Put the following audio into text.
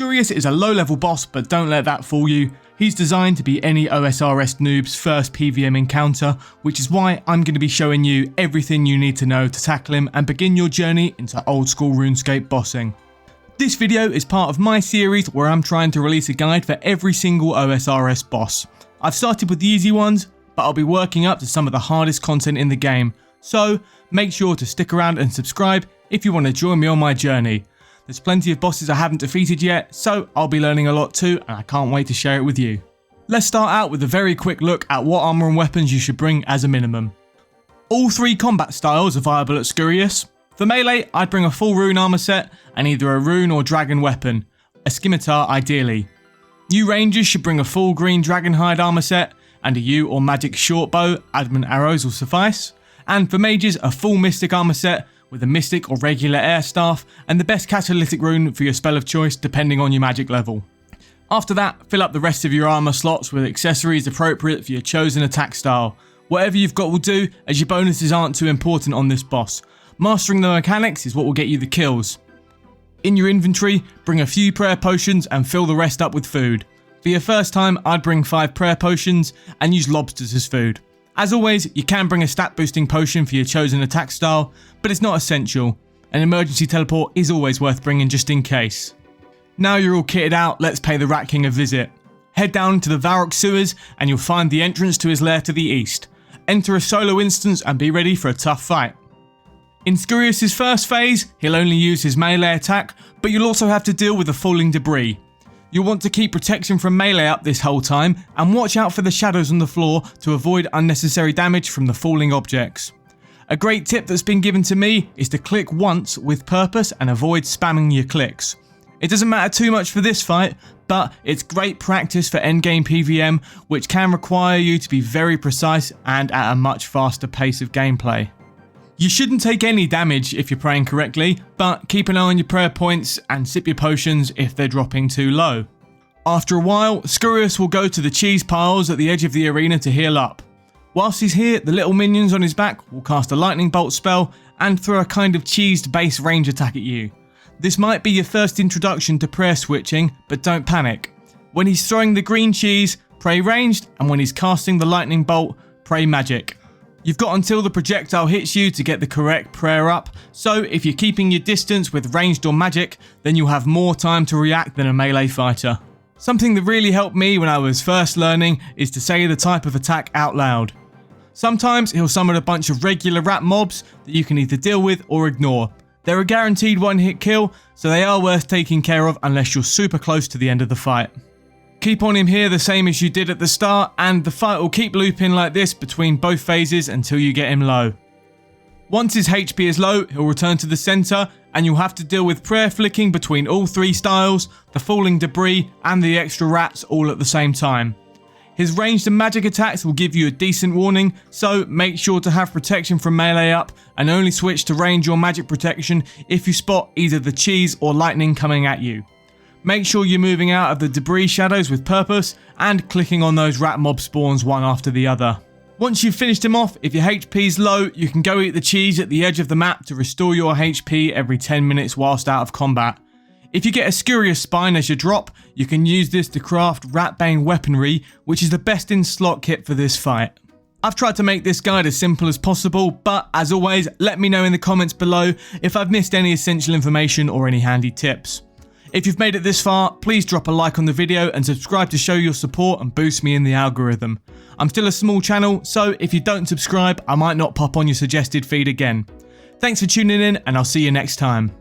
Scurrius is a low-level boss, but don't let that fool you. He's designed to be any OSRS noob's first PvM encounter, which is why I'm going to be showing you everything you need to know to tackle him and begin your journey into old school RuneScape bossing. This video is part of my series where I'm trying to release a guide for every single OSRS boss. I've started with the easy ones, but I'll be working up to some of the hardest content in the game, so make sure to stick around and subscribe if you want to join me on my journey. There's plenty of bosses I haven't defeated yet, so I'll be learning a lot too, and I can't wait to share it with you. Let's start out with a very quick look at what armor and weapons you should bring as a minimum. All three combat styles are viable at Scurrius. For melee, I'd bring a full rune armor set and either a rune or dragon weapon, a scimitar ideally. New rangers should bring a full green dragon hide armor set and a yew or magic short bow, adamant arrows will suffice. And for mages, a full mystic armor set with a mystic or regular air staff and the best catalytic rune for your spell of choice depending on your magic level. After that, fill up the rest of your armor slots with accessories appropriate for your chosen attack style. Whatever you've got will do, as your bonuses aren't too important on this boss. Mastering the mechanics is what will get you the kills. In your inventory, bring a few prayer potions and fill the rest up with food. For your first time, I'd bring 5 prayer potions and use lobsters as food. As always, you can bring a stat boosting potion for your chosen attack style, but it's not essential. An emergency teleport is always worth bringing just in case. Now you're all kitted out, let's pay the Rat King a visit. Head down to the Varrock sewers and you'll find the entrance to his lair to the east. Enter a solo instance and be ready for a tough fight. In Scurrius' first phase, he'll only use his melee attack, but you'll also have to deal with the falling debris. You'll want to keep protection from melee up this whole time and watch out for the shadows on the floor to avoid unnecessary damage from the falling objects. A great tip that's been given to me is to click once with purpose and avoid spamming your clicks. It doesn't matter too much for this fight, but it's great practice for endgame PvM, which can require you to be very precise and at a much faster pace of gameplay. You shouldn't take any damage if you're praying correctly, but keep an eye on your prayer points and sip your potions if they're dropping too low. After a while, Scurrius will go to the cheese piles at the edge of the arena to heal up. Whilst he's here, the little minions on his back will cast a lightning bolt spell and throw a kind of cheesed base range attack at you. This might be your first introduction to prayer switching, but don't panic. When he's throwing the green cheese, pray ranged, and when he's casting the lightning bolt, pray magic. You've got until the projectile hits you to get the correct prayer up, so if you're keeping your distance with ranged or magic, then you'll have more time to react than a melee fighter. Something that really helped me when I was first learning is to say the type of attack out loud. Sometimes he'll summon a bunch of regular rat mobs that you can either deal with or ignore. They're a guaranteed one-hit kill, so they are worth taking care of unless you're super close to the end of the fight. Keep on him here the same as you did at the start, and the fight will keep looping like this between both phases until you get him low. Once his HP is low, he'll return to the centre, and you'll have to deal with prayer flicking between all three styles, the falling debris, and the extra rats all at the same time. His ranged and magic attacks will give you a decent warning, so make sure to have protection from melee up, and only switch to range or magic protection if you spot either the cheese or lightning coming at you. Make sure you're moving out of the debris shadows with purpose and clicking on those rat mob spawns one after the other. Once you've finished him off, if your HP's low, you can go eat the cheese at the edge of the map to restore your HP every 10 minutes whilst out of combat. If you get a Scurrius spine as your drop, you can use this to craft Ratbane weaponry, which is the best in slot kit for this fight. I've tried to make this guide as simple as possible, but as always, let me know in the comments below if I've missed any essential information or any handy tips. If you've made it this far, please drop a like on the video and subscribe to show your support and boost me in the algorithm. I'm still a small channel, so if you don't subscribe, I might not pop on your suggested feed again. Thanks for tuning in, and I'll see you next time.